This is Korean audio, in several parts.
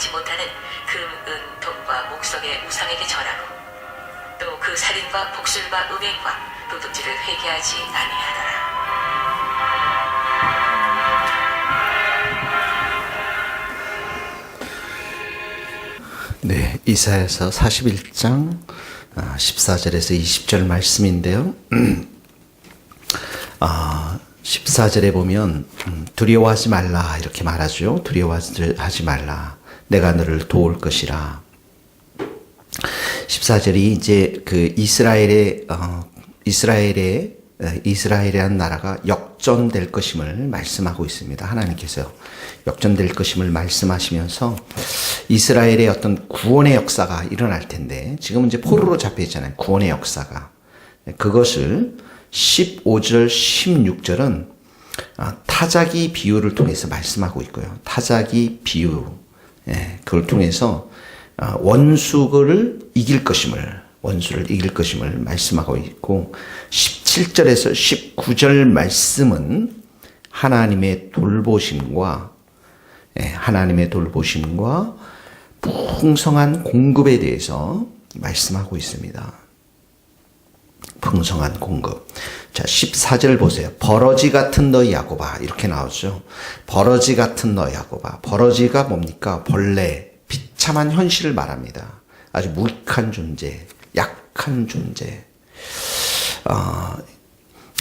거룩하지 못하는 금, 은, 독과 목석의 우상에게 절하고 또 그 살인과 복술과 음행과 도둑질을 회개하지 아니하더라. 네, 이사야서 41장 14절에서 20절 말씀인데요. 14절에 보면 두려워하지 말라 이렇게 말하죠. 두려워하지 말라. 내가 너를 도울 것이라. 14절이 이제 그 이스라엘이라는 나라가 역전될 것임을 말씀하고 있습니다. 하나님께서 역전될 것임을 말씀하시면서 이스라엘의 어떤 구원의 역사가 일어날 텐데, 지금은 이제 포로로 잡혀 있잖아요. 구원의 역사가. 그것을 15절, 16절은 타자기 비유를 통해서 말씀하고 있고요. 타자기 비유, 그걸 통해서 원수를 이길 것임을 말씀하고 있고, 17절에서 19절 말씀은 하나님의 돌보심과 풍성한 공급에 대해서 말씀하고 있습니다. 풍성한 공급. 자, 14절 보세요. 버러지 같은 너 야곱아. 이렇게 나오죠. 버러지 같은 너 야곱아. 버러지가 뭡니까? 벌레, 비참한 현실을 말합니다. 아주 무익한 존재, 약한 존재.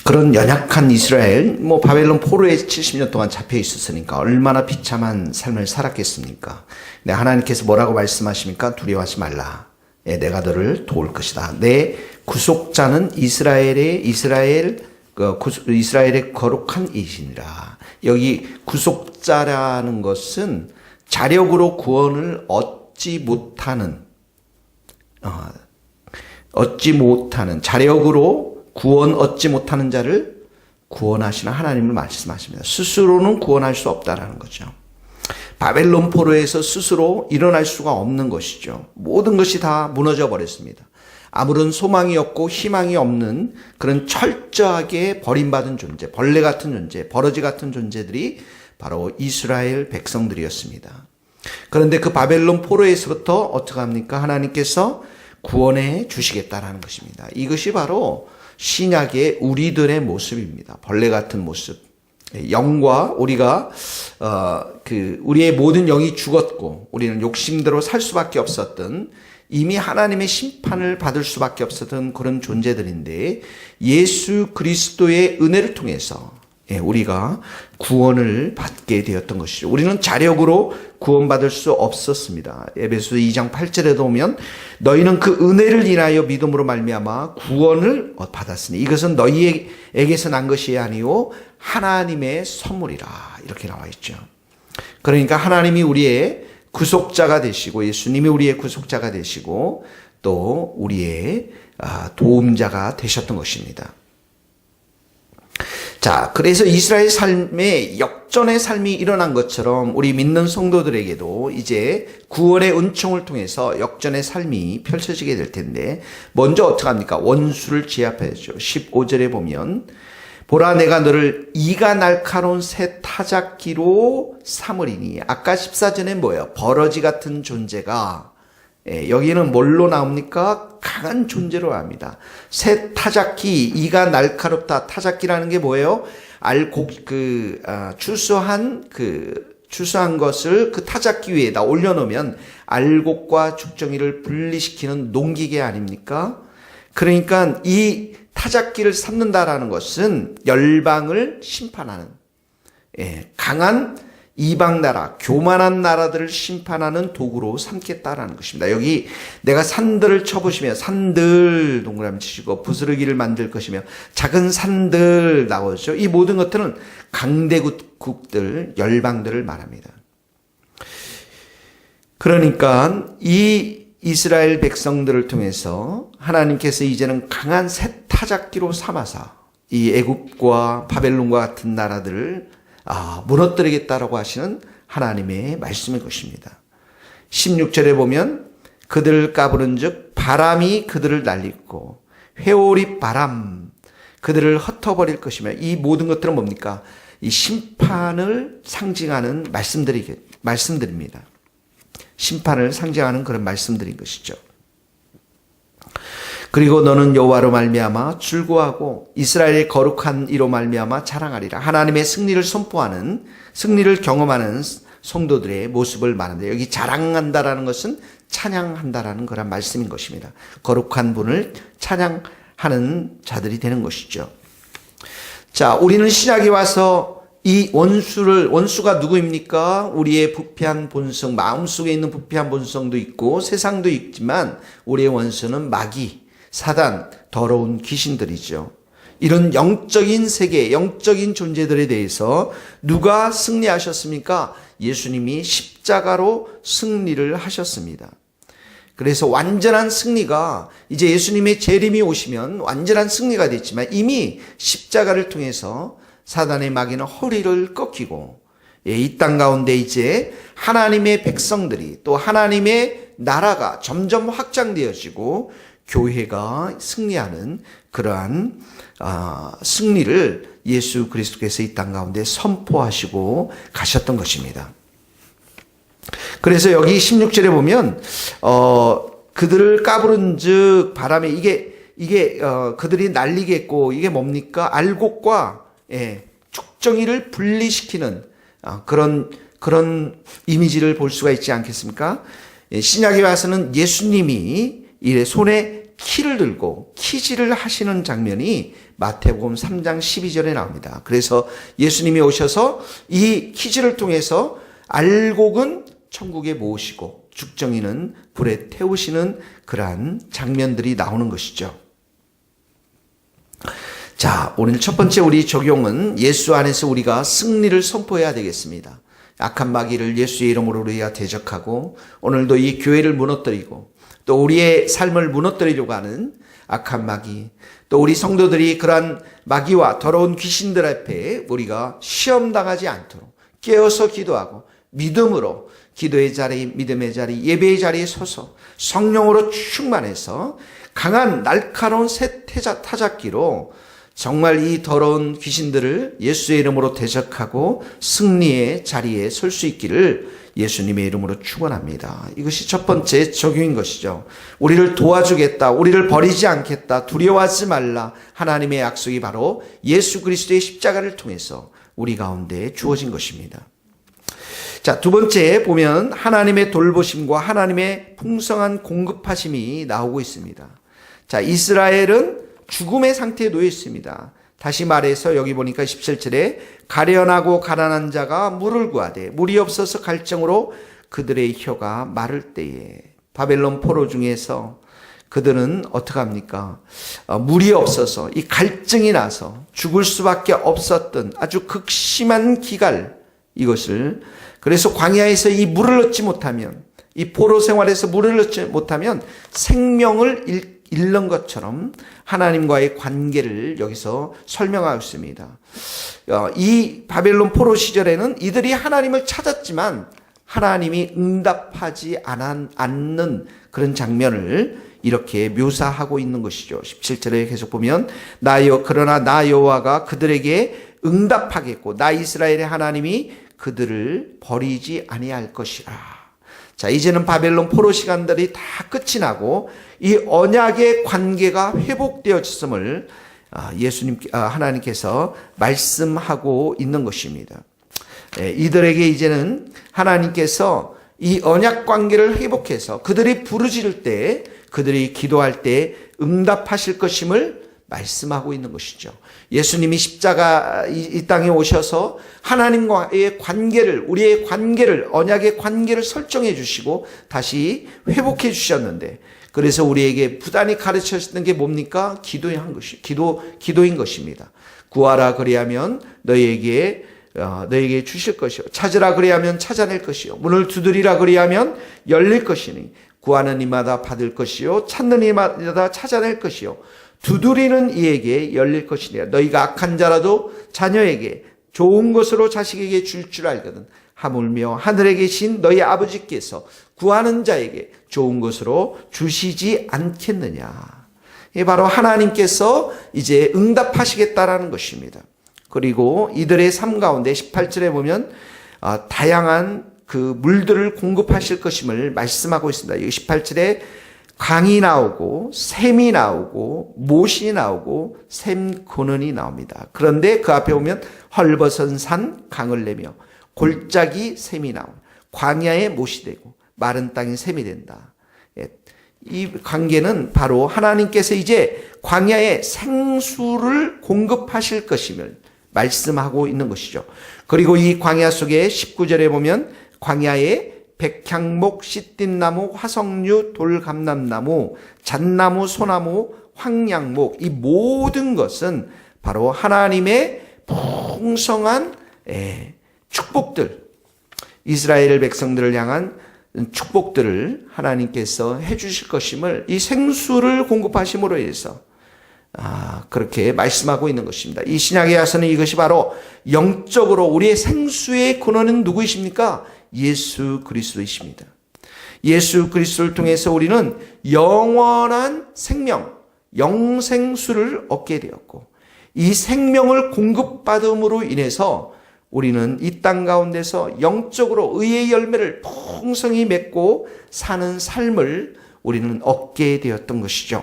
그런 연약한 이스라엘, 바벨론 포로에 70년 동안 잡혀 있었으니까 얼마나 비참한 삶을 살았겠습니까? 근데 하나님께서 뭐라고 말씀하십니까? 두려워하지 말라. 내가 너를 도울 것이다. 내 구속자는 이스라엘의 거룩한 이시니라. 여기 구속자라는 것은 자력으로 구원을 얻지 못하는 자력으로 구원 얻지 못하는 자를 구원하시는 하나님을 말씀하십니다. 스스로는 구원할 수 없다라는 거죠. 바벨론 포로에서 스스로 일어날 수가 없는 것이죠. 모든 것이 다 무너져 버렸습니다. 아무런 소망이 없고 희망이 없는 그런 철저하게 버림받은 존재, 벌레 같은 존재, 버러지 같은 존재들이 바로 이스라엘 백성들이었습니다. 그런데 그 바벨론 포로에서부터 어떻게 합니까? 하나님께서 구원해 주시겠다라는 것입니다. 이것이 바로 신약의 우리들의 모습입니다. 벌레 같은 모습. 영과 우리가 우리의 모든 영이 죽었고 우리는 욕심대로 살 수밖에 없었던, 이미 하나님의 심판을 받을 수밖에 없었던 그런 존재들인데, 예수 그리스도의 은혜를 통해서 우리가 구원을 받게 되었던 것이죠. 우리는 자력으로 구원받을 수 없었습니다. 에베소서 2장 8절에도 보면 너희는 그 은혜를 인하여 믿음으로 말미암아 구원을 받았으니 이것은 너희에게서 난 것이 아니요 하나님의 선물이라. 이렇게 나와 있죠. 그러니까 하나님이 우리의 구속자가 되시고, 예수님이 우리의 구속자가 되시고 또 우리의 도움자가 되셨던 것입니다. 자, 그래서 이스라엘 삶에 역전의 삶이 일어난 것처럼 우리 믿는 성도들에게도 이제 구원의 은총을 통해서 역전의 삶이 펼쳐지게 될 텐데, 먼저 어떻게 합니까? 원수를 제압해야죠. 15절에 보면 보라 내가 너를 이가 날카로운 새 타작기로 삼으리니. 아까 14절에 뭐예요? 버러지 같은 존재가, 여기는 뭘로 나옵니까? 강한 존재로 합니다. 새 타작기, 이가 날카롭다. 타작기라는 게 뭐예요? 추수한 것을 그 타작기 위에다 올려놓으면 알곡과 죽정이를 분리시키는 농기계 아닙니까? 그러니까 이 타작기를 삼는다라는 것은 열방을 심판하는, 강한 이방 나라, 교만한 나라들을 심판하는 도구로 삼겠다라는 것입니다. 여기 내가 산들을 쳐보시면, 산들 동그라미 치시고 부스러기를 만들 것이며 작은 산들 나오죠. 이 모든 것들은 강대국들, 열방들을 말합니다. 그러니까 이 이스라엘 백성들을 통해서 하나님께서 이제는 강한 새 타작기로 삼아서 이 애굽과 바벨론과 같은 나라들을 무너뜨리겠다라고 하시는 하나님의 말씀인 것입니다. 16절에 보면 그들을 까부른즉 바람이 그들을 날리고 회오리 바람 그들을 흩어버릴 것이며, 이 모든 것들은 뭡니까? 이 심판을 상징하는 말씀들입니다. 심판을 상징하는 그런 말씀들인 것이죠. 그리고 너는 여호와로 말미암아 즐거워하고 이스라엘의 거룩한 이로 말미암아 자랑하리라. 하나님의 승리를 선포하는, 승리를 경험하는 성도들의 모습을 말하는데, 여기 자랑한다라는 것은 찬양한다라는 그런 말씀인 것입니다. 거룩한 분을 찬양하는 자들이 되는 것이죠. 자, 우리는 신약에 와서 이 원수가 누구입니까? 우리의 부패한 본성, 마음속에 있는 부패한 본성도 있고 세상도 있지만, 우리의 원수는 마귀, 사단, 더러운 귀신들이죠. 이런 영적인 세계, 영적인 존재들에 대해서 누가 승리하셨습니까? 예수님이 십자가로 승리를 하셨습니다. 그래서 완전한 승리가, 이제 예수님의 재림이 오시면 완전한 승리가 됐지만, 이미 십자가를 통해서 사단의 마귀는 허리를 꺾이고, 이 땅 가운데 이제 하나님의 백성들이, 또 하나님의 나라가 점점 확장되어지고 교회가 승리하는 그러한 승리를 예수 그리스도께서 이 땅 가운데 선포하시고 가셨던 것입니다. 그래서 여기 16절에 보면 그들을 까부른즉 바람에, 이게 그들이 날리겠고, 이게 뭡니까? 알곡과 쭉정이를 분리시키는 그런 이미지를 볼 수가 있지 않겠습니까? 신약에 와서는 예수님이 이래 손에 키를 들고 키질을 하시는 장면이 마태복음 3장 12절에 나옵니다. 그래서 예수님이 오셔서 이 키질을 통해서 알곡은 천국에 모으시고 죽정이는 불에 태우시는 그러한 장면들이 나오는 것이죠. 자, 오늘 첫 번째 우리 적용은 예수 안에서 우리가 승리를 선포해야 되겠습니다. 악한 마귀를 예수의 이름으로 우리가 대적하고, 오늘도 이 교회를 무너뜨리고 또 우리의 삶을 무너뜨리려고 하는 악한 마귀, 또 우리 성도들이 그러한 마귀와 더러운 귀신들 앞에 우리가 시험당하지 않도록 깨어서 기도하고 믿음으로 기도의 자리, 믿음의 자리, 예배의 자리에 서서 성령으로 충만해서 강한 날카로운 새 타작기로 정말 이 더러운 귀신들을 예수의 이름으로 대적하고 승리의 자리에 설 수 있기를 예수님의 이름으로 축원합니다. 이것이 첫 번째 적용인 것이죠. 우리를 도와주겠다, 우리를 버리지 않겠다, 두려워하지 말라. 하나님의 약속이 바로 예수 그리스도의 십자가를 통해서 우리 가운데 주어진 것입니다. 자, 두 번째 보면 하나님의 돌보심과 하나님의 풍성한 공급하심이 나오고 있습니다. 자, 이스라엘은 죽음의 상태에 놓여 있습니다. 다시 말해서 여기 보니까 17절에 가련하고 가난한 자가 물을 구하되 물이 없어서 갈증으로 그들의 혀가 마를 때에, 바벨론 포로 중에서 그들은 어떻게 합니까? 물이 없어서 이 갈증이 나서 죽을 수밖에 없었던 아주 극심한 기갈, 이것을, 그래서 광야에서 이 물을 얻지 못하면, 이 포로 생활에서 물을 얻지 못하면 생명을 잃는 것처럼 하나님과의 관계를 여기서 설명하고 있습니다. 이 바벨론 포로 시절에는 이들이 하나님을 찾았지만 하나님이 응답하지 않는 그런 장면을 이렇게 묘사하고 있는 것이죠. 17절에 계속 보면 그러나 나 여호와가 그들에게 응답하겠고 나 이스라엘의 하나님이 그들을 버리지 아니할 것이라. 자, 이제는 바벨론 포로 시간들이 다 끝이 나고 이 언약의 관계가 회복되어졌음을 하나님께서 말씀하고 있는 것입니다. 이들에게 이제는 하나님께서 이 언약 관계를 회복해서 그들이 부르짖을 때, 그들이 기도할 때 응답하실 것임을 말씀하고 있는 것이죠. 예수님이 십자가 이 땅에 오셔서 하나님과의 관계를, 우리의 관계를, 언약의 관계를 설정해 주시고 다시 회복해 주셨는데, 그래서 우리에게 부단히 가르쳐 주셨던 게 뭡니까? 기도인 것입니다. 구하라 그리하면 너희에게 주실 것이요, 찾으라 그리하면 찾아낼 것이요, 문을 두드리라 그리하면 열릴 것이니 구하는 이마다 받을 것이요, 찾는 이마다 찾아낼 것이요, 두드리는 이에게 열릴 것이니라. 너희가 악한 자라도 자녀에게 좋은 것으로 자식에게 줄 알거든 하물며 하늘에 계신 너희 아버지께서 구하는 자에게 좋은 것으로 주시지 않겠느냐. 이 바로 하나님께서 이제 응답하시겠다라는 것입니다. 그리고 이들의 삶 가운데 18절에 보면 다양한 그 물들을 공급하실 것임을 말씀하고 있습니다. 18절에 강이 나오고 샘이 나오고 못이 나오고 샘 근원이 나옵니다. 그런데 그 앞에 보면 헐벗은 산 강을 내며 골짜기 샘이 나오고 광야에 못이 되고 마른 땅이 샘이 된다. 이 관계는 바로 하나님께서 이제 광야에 생수를 공급하실 것임을 말씀하고 있는 것이죠. 그리고 이 광야 속에 19절에 보면 광야에 백향목, 시띠나무, 화석류, 돌감람나무, 잣나무, 소나무, 황양목, 이 모든 것은 바로 하나님의 풍성한 축복들, 이스라엘 백성들을 향한 축복들을 하나님께서 해주실 것임을 이 생수를 공급하심으로 인해서 그렇게 말씀하고 있는 것입니다. 이 신약에 와서는 이것이 바로 영적으로 우리의 생수의 근원은 누구이십니까? 예수 그리스도이십니다. 예수 그리스도를 통해서 우리는 영원한 생명, 영생수를 얻게 되었고 이 생명을 공급받음으로 인해서 우리는 이 땅 가운데서 영적으로 의의 열매를 풍성히 맺고 사는 삶을 우리는 얻게 되었던 것이죠.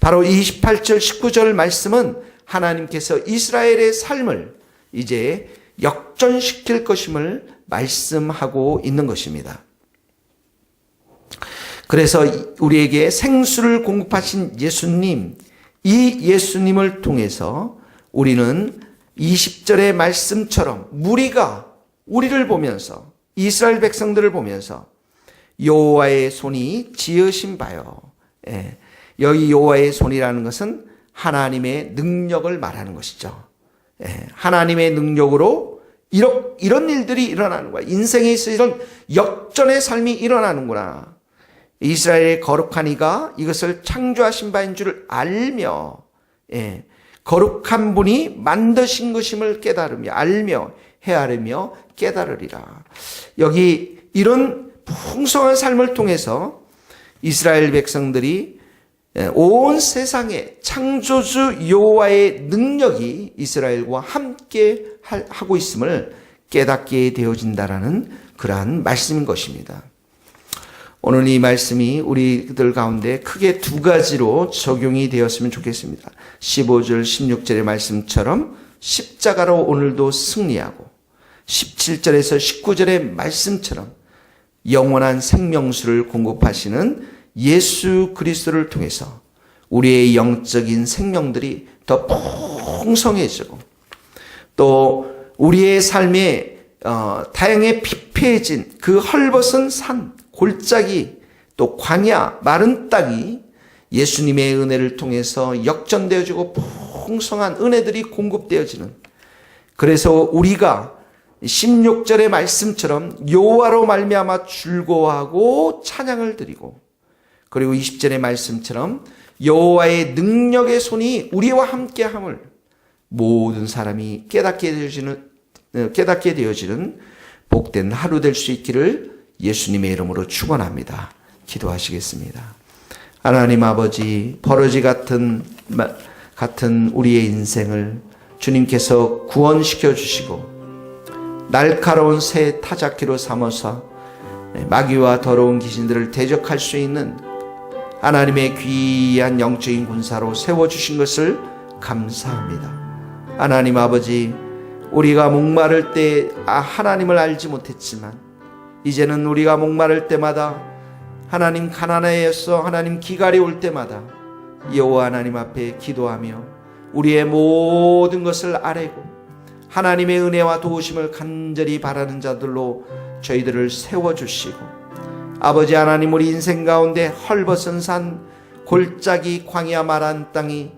바로 28절 19절 말씀은 하나님께서 이스라엘의 삶을 이제 역전시킬 것임을 말씀하고 있는 것입니다. 그래서 우리에게 생수를 공급하신 예수님, 이 예수님을 통해서 우리는 20절의 말씀처럼 무리가 우리를 보면서 이스라엘 백성들을 보면서 여호와의 손이 지으신 바요. 여기 여호와의 손이라는 것은 하나님의 능력을 말하는 것이죠. 하나님의 능력으로 이런 일들이 일어나는 거야. 인생에 있어 이런 역전의 삶이 일어나는구나. 이스라엘의 거룩한 이가 이것을 창조하신 바인 줄 알며 거룩한 분이 만드신 것임을 깨달으며 알며 헤아리며 깨달으리라. 여기 이런 풍성한 삶을 통해서 이스라엘 백성들이 온 세상에 창조주 여호와의 능력이 이스라엘과 함께 하고 있음을 깨닫게 되어진다라는 그러한 말씀인 것입니다. 오늘 이 말씀이 우리들 가운데 크게 두 가지로 적용이 되었으면 좋겠습니다. 15절 16절의 말씀처럼 십자가로 오늘도 승리하고 17절에서 19절의 말씀처럼 영원한 생명수를 공급하시는 예수 그리스도를 통해서 우리의 영적인 생명들이 더 풍성해지고 또 우리의 삶에 다양하게 피폐해진 그 헐벗은 산, 골짜기, 또 광야, 마른 땅이 예수님의 은혜를 통해서 역전되어지고 풍성한 은혜들이 공급되어지는, 그래서 우리가 16절의 말씀처럼 여호와로 말미암아 즐거워하고 찬양을 드리고, 그리고 20절의 말씀처럼 여호와의 능력의 손이 우리와 함께함을 모든 사람이 깨닫게 되어지는 복된 하루 될 수 있기를 예수님의 이름으로 축원합니다. 기도하시겠습니다. 하나님 아버지, 버러지 같은 우리의 인생을 주님께서 구원시켜 주시고 날카로운 새 타작기로 삼아서 마귀와 더러운 귀신들을 대적할 수 있는 하나님의 귀한 영적인 군사로 세워주신 것을 감사합니다. 하나님 아버지, 우리가 목마를 때 하나님을 알지 못했지만 이제는 우리가 목마를 때마다, 하나님 가난해서 하나님 기갈이 올 때마다 여호와 하나님 앞에 기도하며 우리의 모든 것을 아뢰고 하나님의 은혜와 도우심을 간절히 바라는 자들로 저희들을 세워주시고, 아버지 하나님, 우리 인생 가운데 헐벗은 산, 골짜기, 광야, 마른 땅이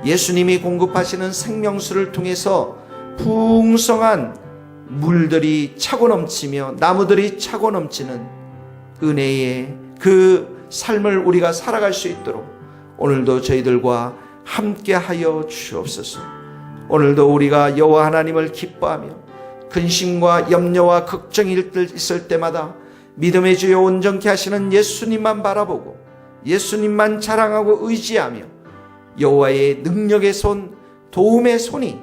예수님이 공급하시는 생명수를 통해서 풍성한 물들이 차고 넘치며 나무들이 차고 넘치는 은혜의 그 삶을 우리가 살아갈 수 있도록 오늘도 저희들과 함께하여 주옵소서. 오늘도 우리가 여호와 하나님을 기뻐하며 근심과 염려와 걱정이 있을 때마다 믿음의 주여 온전케 하시는 예수님만 바라보고 예수님만 자랑하고 의지하며 여호와의 능력의 손, 도움의 손이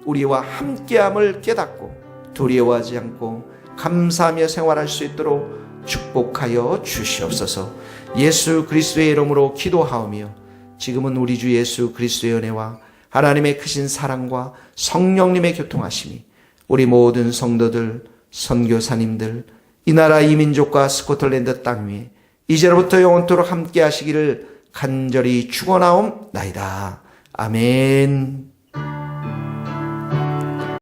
우리와 함께함을 깨닫고 두려워하지 않고 감사하며 생활할 수 있도록 축복하여 주시옵소서. 예수 그리스도의 이름으로 기도하오며 지금은 우리 주 예수 그리스도의 은혜와 하나님의 크신 사랑과 성령님의 교통하심이 우리 모든 성도들, 선교사님들, 이 나라 이 민족과 스코틀랜드 땅 위에 이제로부터 영원토록 함께 하시기를 간절히 축원하옵나이다. 아멘.